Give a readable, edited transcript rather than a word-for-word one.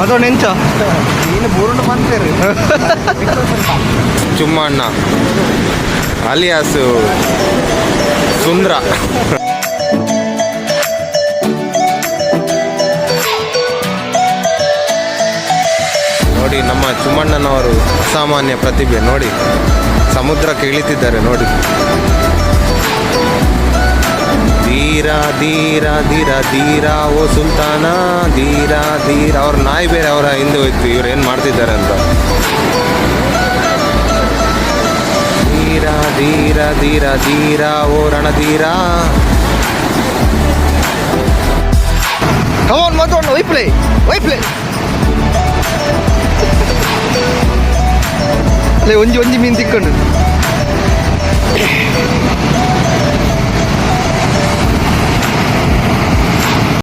ಅದೊಂದು ಎಂಚ ನೀನು ಬೋರ್ಡ್ ಬಂತೇರಿ ಚುಮ್ಮಣ್ಣ ಅಲಿಯಾಸು ಸುಂದ್ರ. ನೋಡಿ ನಮ್ಮ ಚುಮ್ಮಣ್ಣನವರು ಅಸಾಮಾನ್ಯ ಪ್ರತಿಭೆ ನೋಡಿ, ಸಮುದ್ರಕ್ಕೆ ಇಳಿತಿದ್ದಾರೆ ನೋಡಿ. ಧೀರ ಧೀರ ಧೀರ ಧೀರ ಓ ಸುಲ್ತಾನ ಧೀರ ಧೀರ. ಅವ್ರ ನಾಯಿ ಬೇರೆ ಅವರ ಹಿಂದೆ ಹೋಯ್ತು, ಇವ್ರು ಏನು ಮಾಡ್ತಿದ್ದಾರೆ ಅಂತ. ಧೀರ ಧೀರ ಧೀರ ಧೀರ ಓ ರಣಧೀರ. ಕಮಾನ್ ಮತ್ತೊಂದು ವೈಪ್ಲೆ ಅಲ್ಲೇ ಒಂಜಿ ಮೀನು ತಿಕ್ಕೊಂಡು